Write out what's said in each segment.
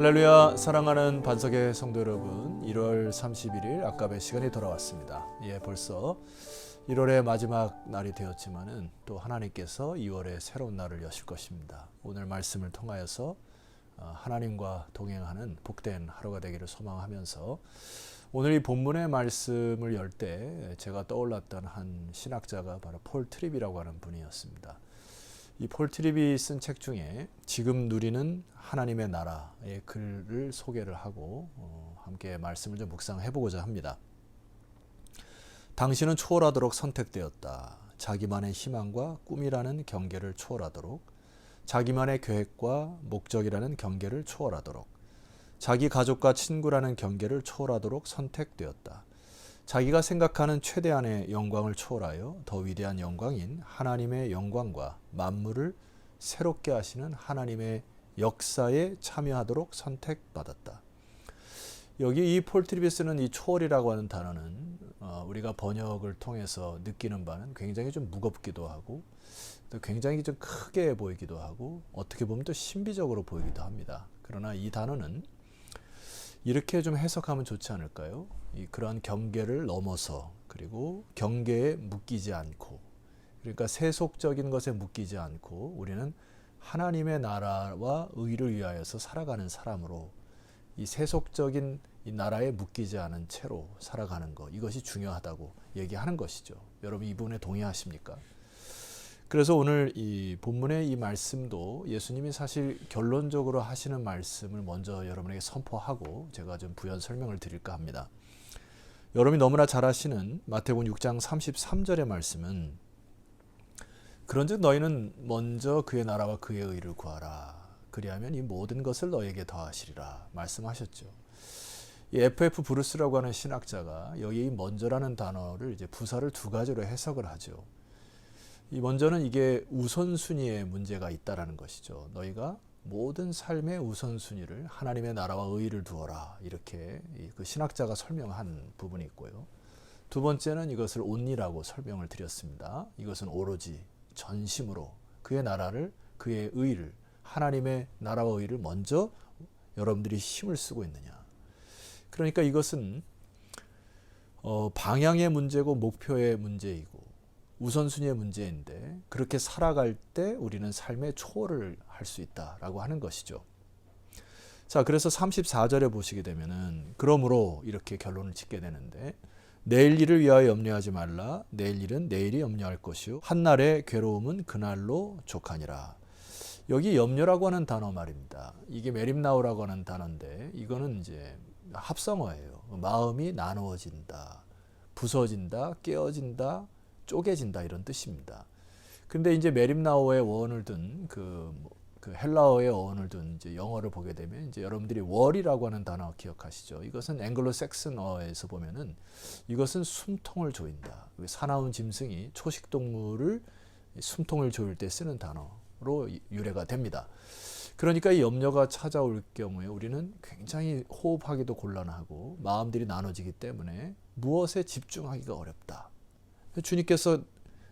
할렐루야. 사랑하는 반석의 성도 여러분, 1월 31일 아까의 시간이 돌아왔습니다. 벌써 1월의 마지막 날이 되었지만은 또 하나님께서 2월의 새로운 날을 여실 것입니다. 오늘 말씀을 통하여서 하나님과 동행하는 복된 하루가 되기를 소망하면서 오늘 이 본문의 말씀을 열 때 제가 떠올랐던 한 신학자가 바로 폴 트립이라고 하는 분이었습니다. 이 폴 트립이 쓴 책 중에 지금 누리는 하나님의 나라의 글을 소개를 하고 함께 말씀을 좀 묵상해 보고자 합니다. 당신은 초월하도록 선택되었다. 자기만의 희망과 꿈이라는 경계를 초월하도록, 자기만의 계획과 목적이라는 경계를 초월하도록, 자기 가족과 친구라는 경계를 초월하도록 선택되었다. 자기가 생각하는 최대한의 영광을 초월하여 더 위대한 영광인 하나님의 영광과 만물을 새롭게 하시는 하나님의 역사에 참여하도록 선택받았다. 여기 이 폴 트립이 쓰는 이 초월이라고 하는 단어는 우리가 번역을 통해서 느끼는 바는 굉장히 좀 무겁기도 하고 또 굉장히 좀 크게 보이기도 하고 어떻게 보면 또 신비적으로 보이기도 합니다. 그러나 이 단어는 이렇게 좀 해석하면 좋지 않을까요? 그러한 경계를 넘어서, 그리고 경계에 묶이지 않고, 그러니까 세속적인 것에 묶이지 않고 우리는 하나님의 나라와 의를 위하여서 살아가는 사람으로 이 세속적인 이 나라에 묶이지 않은 채로 살아가는 것, 이것이 중요하다고 얘기하는 것이죠. 여러분 이 부분에 동의하십니까? 그래서 오늘 이 본문의 이 말씀도 예수님이 사실 결론적으로 하시는 말씀을 먼저 여러분에게 선포하고 제가 좀 부연 설명을 드릴까 합니다. 여러분이 너무나 잘 아시는 마태복음 6장 33절의 말씀은 그런즉 너희는 먼저 그의 나라와 그의 의를 구하라. 그리하면 이 모든 것을 너에게 더하시리라 말씀하셨죠. 이 F.F. 브루스라고 하는 신학자가 여기 이 먼저라는 단어를 이제 부사를 두 가지로 해석을 하죠. 이 먼저는 이게 우선순위에 문제가 있다라는 것이죠. 너희가 모든 삶의 우선순위를 하나님의 나라와 의를 두어라, 이렇게 그 신학자가 설명한 부분이 있고요. 두 번째는 이것을 온리라고 설명을 드렸습니다. 이것은 오로지 전심으로 그의 나라를, 그의 의를, 하나님의 나라와 의를 먼저 여러분들이 힘을 쓰고 있느냐. 그러니까 이것은 방향의 문제고 목표의 문제이고 우선순위의 문제인데 그렇게 살아갈 때 우리는 삶의 초월을 할 수 있다라고 하는 것이죠. 자, 그래서 34절에 보시게 되면은 그러므로 이렇게 결론을 짓게 되는데 내일 일을 위하여 염려하지 말라. 내일 일은 내일이 염려할 것이요 한날의 괴로움은 그날로 족하니라. 여기 염려라고 하는 단어 말입니다. 이게 메림나우라고 하는 단어인데 이거는 이제 합성어예요. 마음이 나누어진다, 부서진다, 깨어진다, 쪼개진다, 이런 뜻입니다. 근데 이제 메림나우의 어원을 둔 그 헬라어의 어원을 둔 이제 영어를 보게 되면 이제 여러분들이 월이라고 하는 단어 기억하시죠? 이것은 앵글로색슨어에서 보면은 이것은 숨통을 조인다. 사나운 짐승이 초식 동물을 숨통을 조일 때 쓰는 단어로 유래가 됩니다. 그러니까 이 염려가 찾아올 경우에 우리는 굉장히 호흡하기도 곤란하고 마음들이 나눠지기 때문에 무엇에 집중하기가 어렵다. 주님께서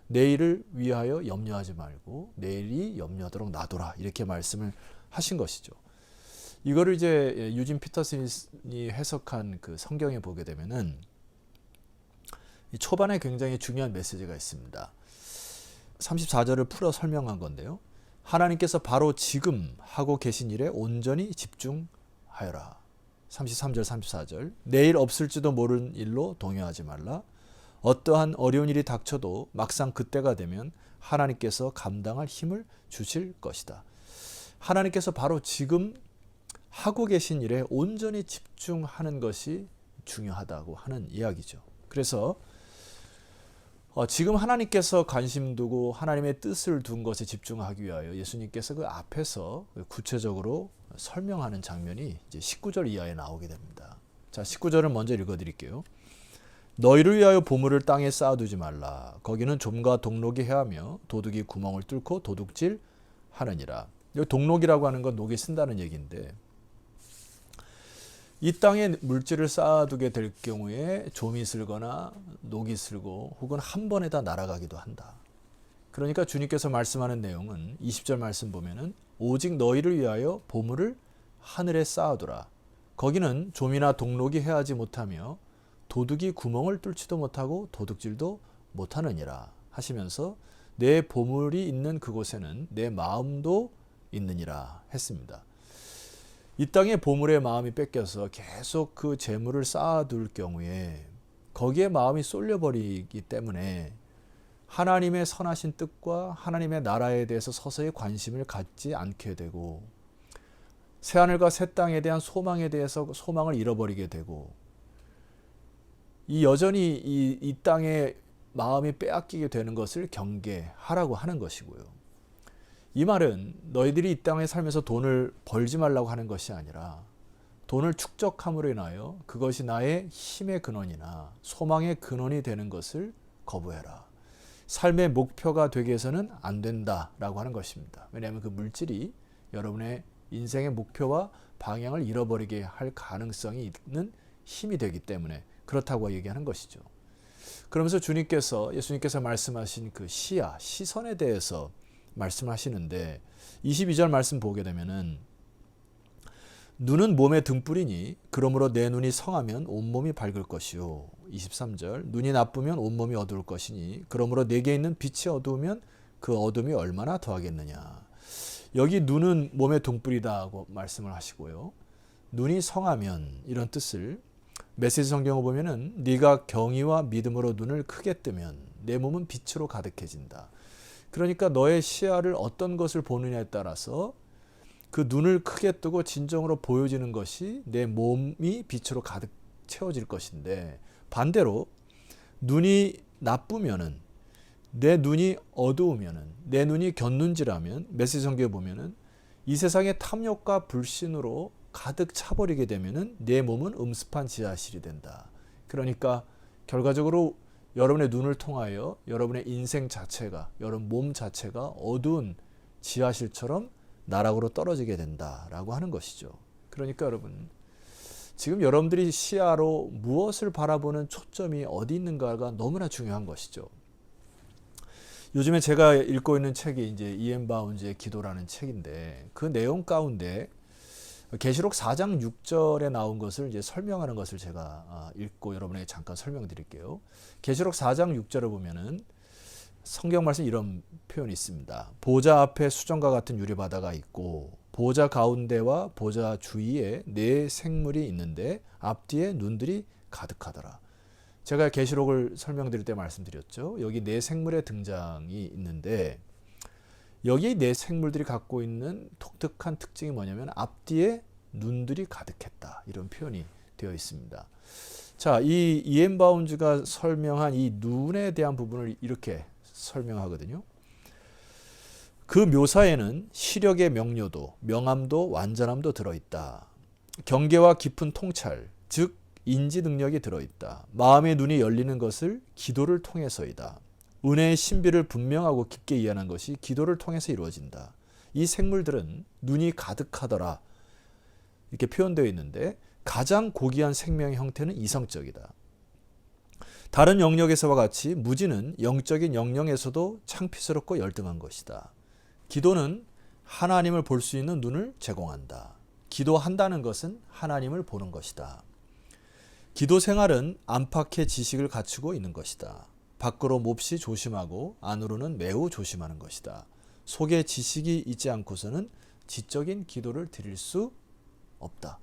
내일을 위하여 염려하지 말고 내일이 염려하도록 놔둬라, 이렇게 말씀을 하신 것이죠. 이거를 이제 유진 피터슨이 해석한 그 성경에 보게 되면은 이 초반에 굉장히 중요한 메시지가 있습니다. 34절을 풀어 설명한 건데요. 하나님께서 바로 지금 하고 계신 일에 온전히 집중하여라. 33절 34절 내일 없을지도 모르는 일로 동요하지 말라. 어떠한 어려운 일이 닥쳐도 막상 그때가 되면 하나님께서 감당할 힘을 주실 것이다. 하나님께서 바로 지금 하고 계신 일에 온전히 집중하는 것이 중요하다고 하는 이야기죠. 그래서 지금 하나님께서 관심 두고 하나님의 뜻을 둔 것에 집중하기 위하여 예수님께서 그 앞에서 구체적으로 설명하는 장면이 이제 19절 이하에 나오게 됩니다. 자, 19절을 먼저 읽어드릴게요. 너희를 위하여 보물을 땅에 쌓아두지 말라. 거기는 좀과 독록이 해하며 도둑이 구멍을 뚫고 도둑질 하느니라. 여기 독록이라고 하는 건 녹이 쓴다는 얘기인데 이 땅에 물질을 쌓아두게 될 경우에 좀이 슬거나 녹이 슬고 혹은 한 번에 다 날아가기도 한다. 그러니까 주님께서 말씀하는 내용은 20절 말씀 보면은 오직 너희를 위하여 보물을 하늘에 쌓아두라. 거기는 좀이나 동록이 해하지 못하며 도둑이 구멍을 뚫지도 못하고 도둑질도 못하느니라 하시면서 내 보물이 있는 그곳에는 내 마음도 있느니라 했습니다. 이 땅의 보물의 마음이 뺏겨서 계속 그 재물을 쌓아둘 경우에 거기에 마음이 쏠려버리기 때문에 하나님의 선하신 뜻과 하나님의 나라에 대해서 서서히 관심을 갖지 않게 되고 새하늘과 새 땅에 대한 소망에 대해서 소망을 잃어버리게 되고 여전히 이 땅에 마음이 빼앗기게 되는 것을 경계하라고 하는 것이고요. 이 말은 너희들이 이 땅에 살면서 돈을 벌지 말라고 하는 것이 아니라 돈을 축적함으로 인하여 그것이 나의 힘의 근원이나 소망의 근원이 되는 것을 거부해라. 삶의 목표가 되게 해서는 안 된다라고 하는 것입니다. 왜냐하면 그 물질이 여러분의 인생의 목표와 방향을 잃어버리게 할 가능성이 있는 힘이 되기 때문에 그렇다고 얘기하는 것이죠. 그러면서 예수님께서 말씀하신 그 시선에 대해서 말씀하시는데 22절 말씀 보게 되면은 눈은 몸의 등불이니 그러므로 내 눈이 성하면 온몸이 밝을 것이요. 23절 눈이 나쁘면 온몸이 어두울 것이니 그러므로 내게 있는 빛이 어두우면 그 어둠이 얼마나 더하겠느냐. 여기 눈은 몸의 등불이다고 말씀을 하시고요. 눈이 성하면 이런 뜻을 메시지 성경을 보면은 네가 경의와 믿음으로 눈을 크게 뜨면 내 몸은 빛으로 가득해진다. 그러니까 너의 시야를 어떤 것을 보느냐에 따라서 그 눈을 크게 뜨고 진정으로 보여지는 것이 내 몸이 빛으로 가득 채워질 것인데 반대로 눈이 나쁘면은 내 눈이 어두우면은 내 눈이 곁눈질하면 메시지 성경에 보면은 이 세상의 탐욕과 불신으로 가득 차버리게 되면은 내 몸은 음습한 지하실이 된다. 그러니까 결과적으로 여러분의 눈을 통하여 여러분의 인생 자체가 여러분 몸 자체가 어두운 지하실처럼 나락으로 떨어지게 된다라고 하는 것이죠. 그러니까 여러분 지금 여러분들이 시야로 무엇을 바라보는 초점이 어디 있는가가 너무나 중요한 것이죠. 요즘에 제가 읽고 있는 책이 이제 이엔 바운즈의 기도라는 책인데 그 내용 가운데 계시록 4장 6절에 나온 것을 이제 설명하는 것을 제가 읽고 여러분에게 잠깐 설명드릴게요. 계시록 4장 6절을 보면은 성경 말씀 이런 표현이 있습니다. 보좌 앞에 수정과 같은 유리바다가 있고 보좌 가운데와 보좌 주위에 네 생물이 있는데 앞뒤에 눈들이 가득하더라. 제가 계시록을 설명드릴 때 말씀드렸죠. 여기 네 생물의 등장이 있는데 여기 네 생물들이 갖고 있는 독특한 특징이 뭐냐면 앞뒤에 눈들이 가득했다. 이런 표현이 되어 있습니다. 자, 이 이엔 바운즈가 설명한 이 눈에 대한 부분을 이렇게 설명하거든요. 그 묘사에는 시력의 명료도, 명암도, 완전함도 들어있다. 경계와 깊은 통찰, 즉 인지 능력이 들어있다. 마음의 눈이 열리는 것을 기도를 통해서이다. 은혜의 신비를 분명하고 깊게 이해하는 것이 기도를 통해서 이루어진다. 이 생물들은 눈이 가득하더라. 이렇게 표현되어 있는데 가장 고귀한 생명의 형태는 이성적이다. 다른 영역에서와 같이 무지는 영적인 영역에서도 창피스럽고 열등한 것이다. 기도는 하나님을 볼 수 있는 눈을 제공한다. 기도한다는 것은 하나님을 보는 것이다. 기도 생활은 안팎의 지식을 갖추고 있는 것이다. 밖으로 몹시 조심하고 안으로는 매우 조심하는 것이다. 속에 지식이 있지 않고서는 지적인 기도를 드릴 수 없다.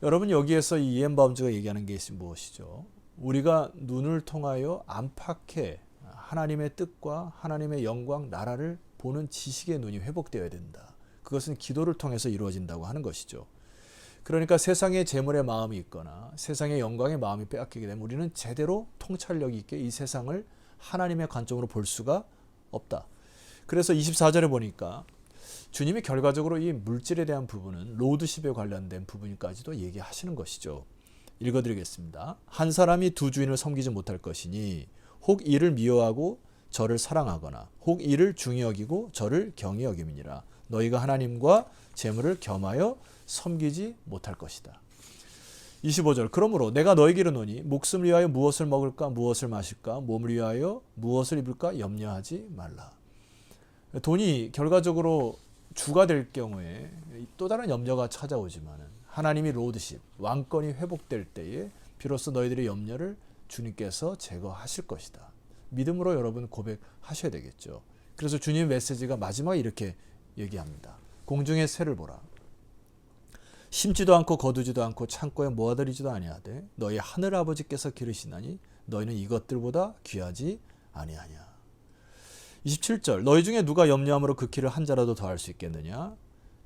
여러분 여기에서 이 이엔 바운즈가 얘기하는 게 무엇이죠? 우리가 눈을 통하여 안팎의 하나님의 뜻과 하나님의 영광, 나라를 보는 지식의 눈이 회복되어야 된다. 그것은 기도를 통해서 이루어진다고 하는 것이죠. 그러니까 세상의 재물에 마음이 있거나 세상의 영광에 마음이 빼앗기게 되면 우리는 제대로 통찰력 있게 이 세상을 하나님의 관점으로 볼 수가 없다. 그래서 24절에 보니까 주님이 결과적으로 이 물질에 대한 부분은 로드십에 관련된 부분까지도 얘기하시는 것이죠. 읽어드리겠습니다. 한 사람이 두 주인을 섬기지 못할 것이니 혹 이를 미워하고 저를 사랑하거나 혹 이를 중히 여기고 저를 경히 여김이니라. 너희가 하나님과 재물을 겸하여 섬기지 못할 것이다. 25절 그러므로 내가 너에게 이르노니 목숨을 위하여 무엇을 먹을까 무엇을 마실까 몸을 위하여 무엇을 입을까 염려하지 말라. 돈이 결과적으로 주가 될 경우에 또 다른 염려가 찾아오지만은 하나님이 로드십, 왕권이 회복될 때에 비로소 너희들의 염려를 주님께서 제거하실 것이다. 믿음으로 여러분 고백하셔야 되겠죠. 그래서 주님의 메시지가 마지막에 이렇게 얘기합니다. 공중의 새를 보라. 심지도 않고 거두지도 않고 창고에 모아들이지도 아니하되 너희 하늘 아버지께서 기르시나니 너희는 이것들보다 귀하지 아니하냐. 27절 너희 중에 누가 염려함으로 그 키를 한 자라도 더할 수 있겠느냐.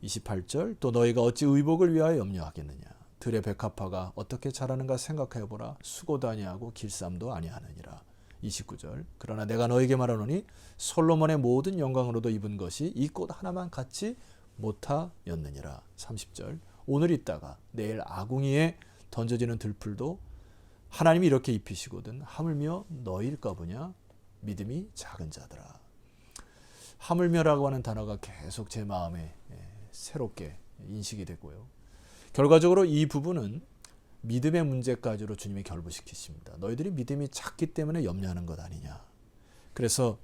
28절 또 너희가 어찌 의복을 위하여 염려하겠느냐. 들의 백합화가 어떻게 자라는가 생각해보라. 수고도 아니하고 길쌈도 아니하느니라. 29절 그러나 내가 너에게 말하노니 솔로몬의 모든 영광으로도 입은 것이 이 꽃 하나만 같이 못하였느니라. 30절 오늘 있다가 내일 아궁이에 던져지는 들풀도 하나님이 이렇게 입히시거든 하물며 너희일까 보냐. 믿음이 작은 자들아. 하물며라고 하는 단어가 계속 제 마음에 새롭게 인식이 되고요. 결과적으로 이 부분은 믿음의 문제까지로 주님이 결부시키십니다. 너희들이 믿음이 작기 때문에 염려하는 것 아니냐. 그래서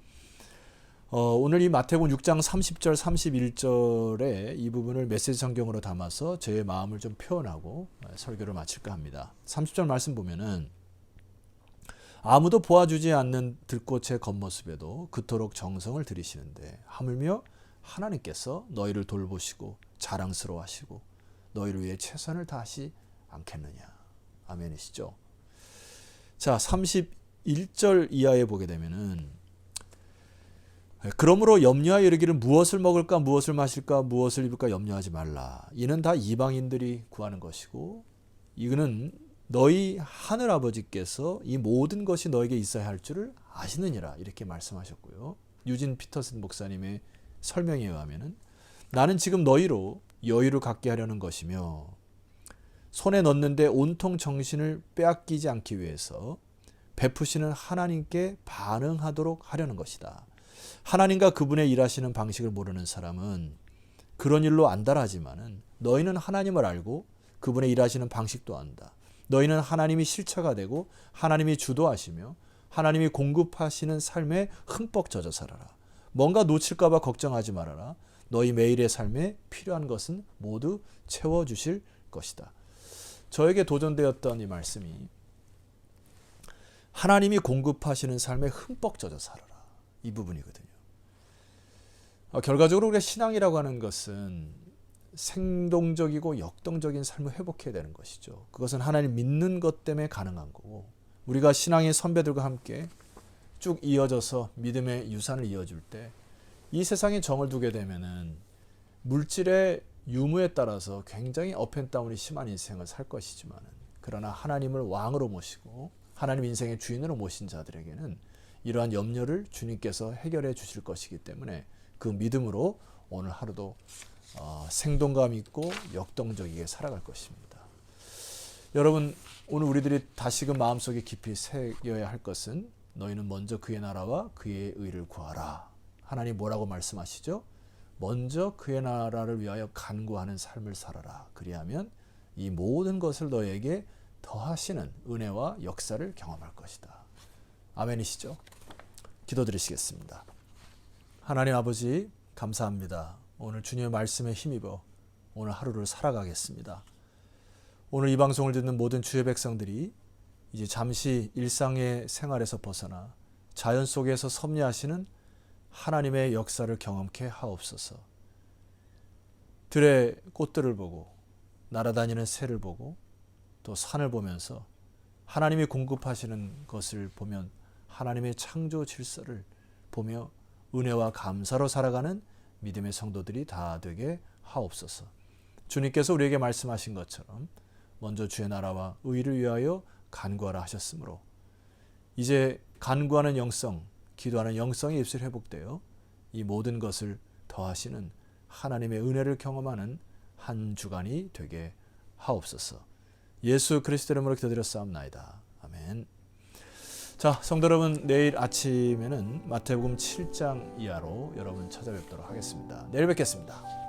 오늘 이 마태복음 6장 30절 31절에 이 부분을 메시지 성경으로 담아서 제 마음을 좀 표현하고 설교를 마칠까 합니다. 30절 말씀 보면은 아무도 보아주지 않는 들꽃의 겉모습에도 그토록 정성을 들이시는데 하물며 하나님께서 너희를 돌보시고 자랑스러워하시고 너희를 위해 최선을 다하시 않겠느냐. 아멘이시죠. 자, 31절 이하에 보게 되면은 그러므로 염려하여 이르기를 무엇을 먹을까 무엇을 마실까 무엇을 입을까 염려하지 말라. 이는 다 이방인들이 구하는 것이고 이거는 너희 하늘 아버지께서 이 모든 것이 너에게 있어야 할 줄을 아시느니라. 이렇게 말씀하셨고요. 유진 피터슨 목사님의 설명에 의하면은 나는 지금 너희로 여유를 갖게 하려는 것이며 손에 넣는데 온통 정신을 빼앗기지 않기 위해서 베푸시는 하나님께 반응하도록 하려는 것이다. 하나님과 그분의 일하시는 방식을 모르는 사람은 그런 일로 안달하지만은 너희는 하나님을 알고 그분의 일하시는 방식도 안다. 너희는 하나님이 실체가 되고 하나님이 주도하시며 하나님이 공급하시는 삶에 흠뻑 젖어 살아라. 뭔가 놓칠까 봐 걱정하지 말아라. 너희 매일의 삶에 필요한 것은 모두 채워주실 것이다. 저에게 도전되었던 이 말씀이 하나님이 공급하시는 삶에 흠뻑 젖어 살아라. 이 부분이거든요. 결과적으로 우리가 신앙이라고 하는 것은 생동적이고 역동적인 삶을 회복해야 되는 것이죠. 그것은 하나님 믿는 것 때문에 가능한 거고 우리가 신앙의 선배들과 함께 쭉 이어져서 믿음의 유산을 이어줄 때 이 세상에 정을 두게 되면은 물질의 유무에 따라서 굉장히 업앤다운이 심한 인생을 살 것이지만 그러나 하나님을 왕으로 모시고 하나님 인생의 주인으로 모신 자들에게는 이러한 염려를 주님께서 해결해 주실 것이기 때문에 그 믿음으로 오늘 하루도 생동감 있고 역동적이게 살아갈 것입니다. 여러분 오늘 우리들이 다시금 마음속에 깊이 새겨야 할 것은 너희는 먼저 그의 나라와 그의 의를 구하라. 하나님 뭐라고 말씀하시죠? 먼저 그의 나라를 위하여 간구하는 삶을 살아라. 그리하면 이 모든 것을 너에게 더하시는 은혜와 역사를 경험할 것이다. 아멘이시죠? 기도드리시겠습니다. 하나님 아버지 감사합니다. 오늘 주님의 말씀에 힘입어 오늘 하루를 살아가겠습니다. 오늘 이 방송을 듣는 모든 주의 백성들이 이제 잠시 일상의 생활에서 벗어나 자연 속에서 섭리하시는 하나님의 역사를 경험케 하옵소서. 들의 꽃들을 보고 날아다니는 새를 보고 또 산을 보면서 하나님이 공급하시는 것을 보면 하나님의 창조 질서를 보며 은혜와 감사로 살아가는 믿음의 성도들이 다 되게 하옵소서. 주님께서 우리에게 말씀하신 것처럼 먼저 주의 나라와 의를 위하여 간구하라 하셨으므로 이제 간구하는 영성, 기도하는 영성의 입술이 회복되어 이 모든 것을 더하시는 하나님의 은혜를 경험하는 한 주간이 되게 하옵소서. 예수 그리스도 이름으로 기도드렸사옵나이다. 아멘. 자, 성도 여러분, 내일 아침에는 마태복음 7장 이하로 여러분 찾아뵙도록 하겠습니다. 내일 뵙겠습니다.